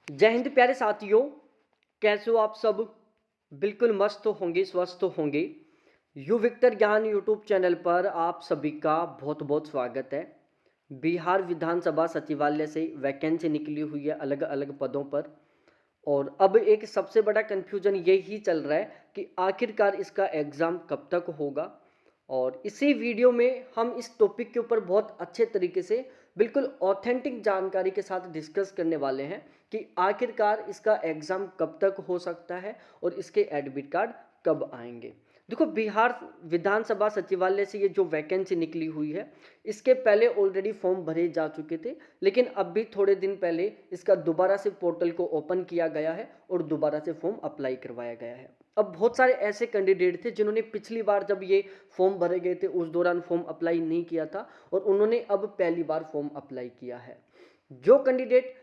जय हिंद प्यारे साथियों। कैसे हो आप सब? बिल्कुल मस्त होंगे, स्वस्थ होंगे। यू विक्टर ज्ञान यूट्यूब चैनल पर आप सभी का बहुत बहुत स्वागत है। बिहार विधानसभा सचिवालय से वैकेंसी निकली हुई है अलग अलग पदों पर। और अब एक सबसे बड़ा कन्फ्यूजन यही चल रहा है कि आखिरकार इसका एग्ज़ाम कब तक होगा। और इसी वीडियो में हम इस टॉपिक के ऊपर बहुत अच्छे तरीके से बिल्कुल ऑथेंटिक जानकारी के साथ डिस्कस करने वाले हैं कि आखिरकार इसका एग्ज़ाम कब तक हो सकता है और इसके एडमिट कार्ड कब आएंगे। देखो, बिहार विधानसभा सचिवालय से ये जो वैकेंसी निकली हुई है, इसके पहले ऑलरेडी फॉर्म भरे जा चुके थे, लेकिन अब भी थोड़े दिन पहले इसका दोबारा से पोर्टल को ओपन किया गया है और दोबारा से फॉर्म अप्लाई करवाया गया है। अब बहुत सारे ऐसे कैंडिडेट थे जिन्होंने पिछली बार जब ये फॉर्म भरे गए थे उस दौरान फॉर्म अप्लाई नहीं किया था और उन्होंने अब पहली बार फॉर्म अप्लाई किया है। जो कैंडिडेट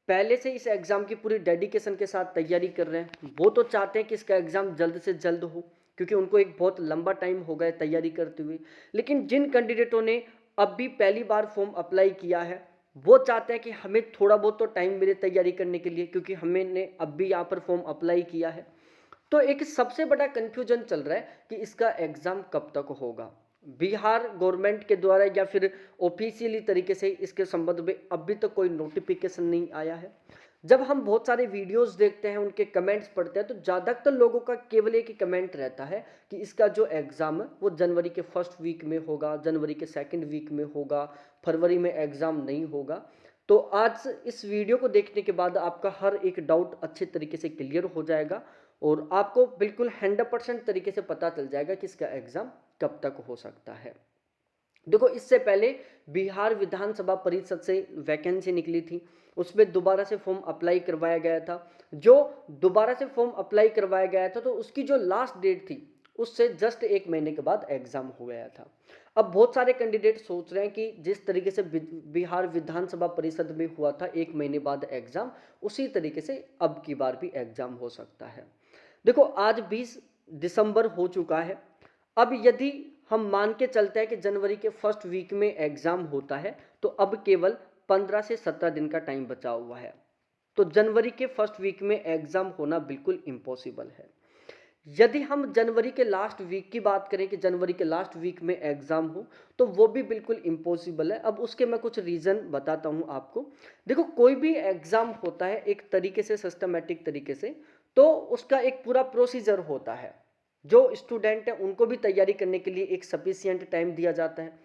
पहले से इस एग्ज़ाम की पूरी डेडिकेशन के साथ तैयारी कर रहे हैं, वो तो चाहते हैं कि इसका एग्ज़ाम जल्द से जल्द हो, क्योंकि उनको एक बहुत लंबा टाइम हो गया तैयारी करते हुए। लेकिन जिन कैंडिडेटों ने अब भी पहली बार फॉर्म अप्लाई किया है, वो चाहते हैं कि हमें थोड़ा बहुत तो टाइम मिले तैयारी करने के लिए, क्योंकि हमने अब भी यहाँ पर फॉर्म अप्लाई किया है। तो एक सबसे बड़ा कन्फ्यूजन चल रहा है कि इसका एग्ज़ाम कब तक होगा। बिहार गवर्नमेंट के द्वारा या फिर ऑफिशियली तरीके से इसके संबंध में अभी तक कोई नोटिफिकेशन नहीं आया है। जब हम बहुत सारे वीडियोस देखते हैं, उनके कमेंट्स पढ़ते हैं, तो ज़्यादातर लोगों का केवल एक ही कमेंट रहता है कि इसका जो एग्ज़ाम है वो जनवरी के फर्स्ट वीक में होगा, जनवरी के सेकंड वीक में होगा, फरवरी में एग्ज़ाम नहीं होगा। तो आज इस वीडियो को देखने के बाद आपका हर एक डाउट अच्छे तरीके से क्लियर हो जाएगा और आपको बिल्कुल 100% तरीके से पता चल जाएगा कि इसका एग्ज़ाम कब तक हो सकता है। देखो, इससे पहले बिहार विधानसभा परिषद से वैकेंसी निकली थी, उसमें दोबारा से फॉर्म अप्लाई करवाया गया था। जो दोबारा से फॉर्म अप्लाई करवाया गया था, तो उसकी जो लास्ट डेट थी उससे जस्ट एक महीने के बाद एग्ज़ाम हो गया था। अब बहुत सारे कैंडिडेट सोच रहे हैं कि जिस तरीके से बिहार विधानसभा परिषद में हुआ था एक महीने बाद एग्ज़ाम, उसी तरीके से अब की बार भी एग्ज़ाम हो सकता है। देखो, आज 20 दिसंबर हो चुका है। अब यदि हम मान के चलते हैं कि जनवरी के फर्स्ट वीक में एग्ज़ाम होता है, तो अब केवल 15 से 17 दिन का टाइम बचा हुआ है। तो जनवरी के फर्स्ट वीक में एग्ज़ाम होना बिल्कुल इम्पॉसिबल है। यदि हम जनवरी के लास्ट वीक की बात करें कि जनवरी के लास्ट वीक में एग्ज़ाम हो, तो वो भी बिल्कुल इम्पॉसिबल है। अब उसके मैं कुछ रीज़न बताता हूँ आपको। देखो, कोई भी एग्ज़ाम होता है एक तरीके से, सिस्टमैटिक तरीके से, तो उसका एक पूरा प्रोसीजर होता है। जो स्टूडेंट हैं उनको भी तैयारी करने के लिए एक सफिशिएंट टाइम दिया जाता है।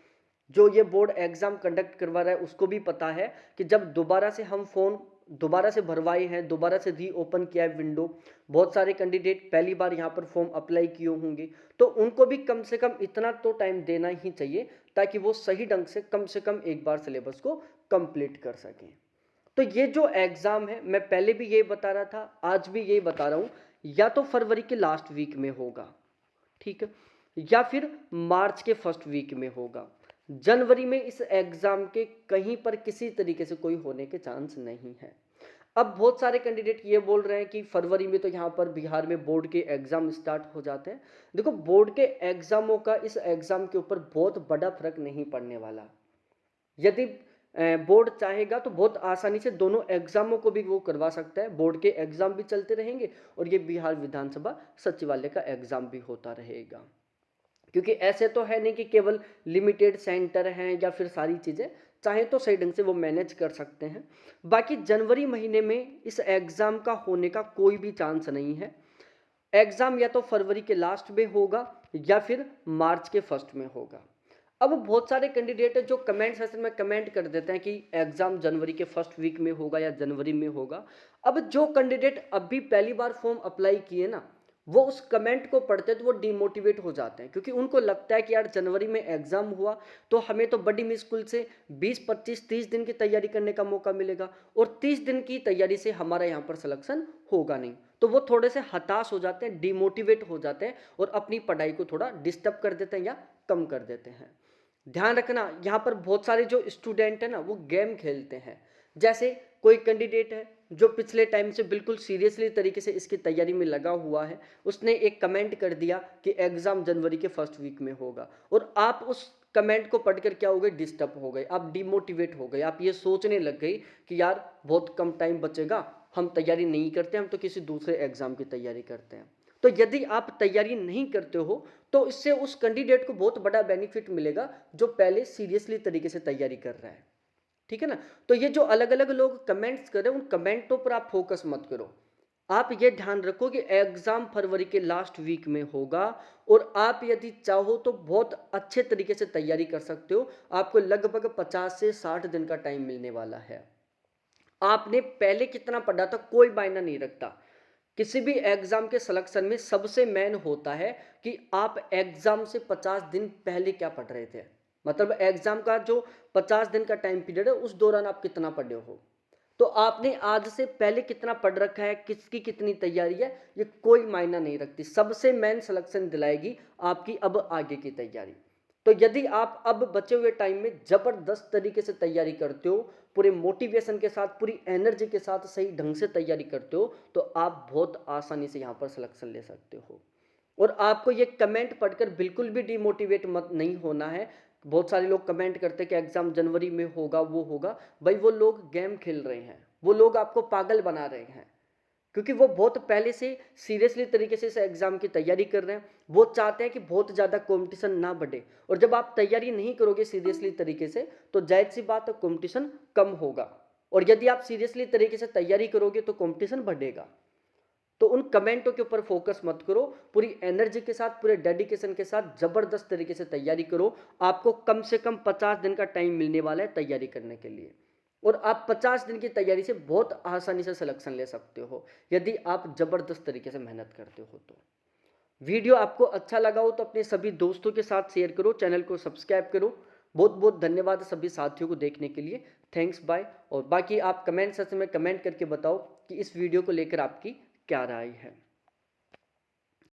जो ये बोर्ड एग्ज़ाम कंडक्ट करवा रहा है उसको भी पता है कि जब दोबारा से हम फॉर्म दोबारा से भरवाए हैं, दोबारा से रीओपन किया है विंडो, बहुत सारे कैंडिडेट पहली बार यहाँ पर फॉर्म अप्लाई किए होंगे, तो उनको भी कम से कम इतना तो टाइम देना ही चाहिए ताकि वो सही ढंग से कम एक बार सिलेबस को कंप्लीट कर सकें। तो ये जो एग्ज़ाम है, मैं पहले भी यही बता रहा था, आज भी यही बता रहा हूँ, या तो फरवरी के लास्ट वीक में होगा, ठीक है, या फिर मार्च के फर्स्ट वीक में होगा। जनवरी में इस एग्ज़ाम के कहीं पर किसी तरीके से कोई होने के चांस नहीं है। अब बहुत सारे कैंडिडेट ये बोल रहे हैं कि फरवरी में तो यहाँ पर बिहार में बोर्ड के एग्ज़ाम स्टार्ट हो जाते हैं। देखो, बोर्ड के एग्ज़ामों का इस एग्ज़ाम के ऊपर बहुत बड़ा फर्क नहीं पड़ने वाला। यदि बोर्ड चाहेगा तो बहुत आसानी से दोनों एग्ज़ामों को भी वो करवा सकता है। बोर्ड के एग्ज़ाम भी चलते रहेंगे और ये बिहार विधानसभा सचिवालय का एग्ज़ाम भी होता रहेगा, क्योंकि ऐसे तो है नहीं कि केवल लिमिटेड सेंटर हैं या फिर सारी चीज़ें, चाहे तो सही ढंग से वो मैनेज कर सकते हैं। बाकी जनवरी महीने में इस एग्ज़ाम का होने का कोई भी चांस नहीं है। एग्ज़ाम या तो फरवरी के लास्ट में होगा या फिर मार्च के फर्स्ट में होगा। अब बहुत सारे कैंडिडेट हैं जो कमेंट सेक्शन में कमेंट कर देते हैं कि एग्ज़ाम जनवरी के फर्स्ट वीक में होगा या जनवरी में होगा। अब जो कैंडिडेट अभी पहली बार फॉर्म अप्लाई किए ना, वो उस कमेंट को पढ़ते हैं तो वो डिमोटिवेट हो जाते हैं, क्योंकि उनको लगता है कि यार जनवरी में एग्ज़ाम हुआ तो हमें तो बड़ी मुश्किल से 20, 25, 30 दिन की तैयारी करने का मौका मिलेगा और 30 दिन की तैयारी से हमारा यहाँ पर सिलेक्शन होगा नहीं। तो वो थोड़े से हताश हो जाते हैं, डिमोटिवेट हो जाते हैं और अपनी पढ़ाई को थोड़ा डिस्टर्ब कर देते हैं या कम कर देते हैं। ध्यान रखना, यहाँ पर बहुत सारे जो स्टूडेंट हैं ना, वो गेम खेलते हैं। जैसे कोई कैंडिडेट है जो पिछले टाइम से बिल्कुल सीरियसली तरीके से इसकी तैयारी में लगा हुआ है, उसने एक कमेंट कर दिया कि एग्ज़ाम जनवरी के फर्स्ट वीक में होगा और आप उस कमेंट को पढ़कर क्या हो गए, डिस्टर्ब हो गए, आप डिमोटिवेट हो गए, आप ये सोचने लग गए कि यार बहुत कम टाइम बचेगा, हम तैयारी नहीं करते, हम तो किसी दूसरे एग्जाम की तैयारी करते हैं। तो यदि आप तैयारी नहीं करते हो तो इससे उस कैंडिडेट को बहुत बड़ा बेनिफिट मिलेगा जो पहले सीरियसली तरीके से तैयारी कर रहा है, ठीक है ना। तो ये जो अलग अलग लोग कमेंट्स कर रहे हैं उन कमेंटों पर आप फोकस मत करो। आप ये ध्यान रखो कि एग्जाम फरवरी के लास्ट वीक में होगा और आप यदि चाहो तो बहुत अच्छे तरीके से तैयारी कर सकते हो। आपको लगभग 50 से 60 दिन का टाइम मिलने वाला है। आपने पहले कितना पढ़ा था कोई मायना नहीं रखता। किसी भी एग्जाम के सिलेक्शन में सबसे मेन होता है कि आप एग्जाम से 50 दिन पहले क्या पढ़ रहे थे। मतलब एग्जाम का जो 50 दिन का टाइम पीरियड है उस दौरान आप कितना पढ़े हो। तो आपने आज से पहले कितना पढ़ रखा है, किसकी कितनी तैयारी है, ये कोई मायना नहीं रखती। सबसे मेन सिलेक्शन दिलाएगी आपकी अब आगे की तैयारी। तो यदि आप अब बचे हुए टाइम में जबरदस्त तरीके से तैयारी करते हो, पूरे मोटिवेशन के साथ, पूरी एनर्जी के साथ सही ढंग से तैयारी करते हो, तो आप बहुत आसानी से यहाँ पर सिलेक्शन ले सकते हो। और आपको ये कमेंट पढ़कर बिल्कुल भी डिमोटिवेट मत नहीं होना है। बहुत सारे लोग कमेंट करते हैं कि एग्जाम जनवरी में होगा, वो होगा। भाई वो लोग गेम खेल रहे हैं, वो लोग आपको पागल बना रहे हैं, क्योंकि वो बहुत पहले से सीरियसली तरीके से इस एग्जाम की तैयारी कर रहे हैं। वो चाहते हैं कि बहुत ज़्यादा कंपटीशन ना बढ़े, और जब आप तैयारी नहीं करोगे सीरियसली तरीके से तो जाहिर सी बात है कंपटीशन कम होगा, और यदि आप सीरियसली तरीके से तैयारी करोगे तो कंपटीशन बढ़ेगा। तो उन कमेंटों के ऊपर फोकस मत करो, पूरी एनर्जी के साथ, पूरे डेडिकेशन के साथ जबरदस्त तरीके से तैयारी करो। आपको कम से कम 50 दिन का टाइम मिलने वाला है तैयारी करने के लिए, और आप 50 दिन की तैयारी से बहुत आसानी से सिलेक्शन ले सकते हो यदि आप जबरदस्त तरीके से मेहनत करते हो। तो वीडियो आपको अच्छा लगा हो तो अपने सभी दोस्तों के साथ शेयर करो, चैनल को सब्सक्राइब करो। बहुत बहुत धन्यवाद सभी साथियों को देखने के लिए। Thanks, bye. और बाकी आप कमेंट सेक्शन में कमेंट करके बताओ कि इस वीडियो को लेकर आपकी क्या राय है।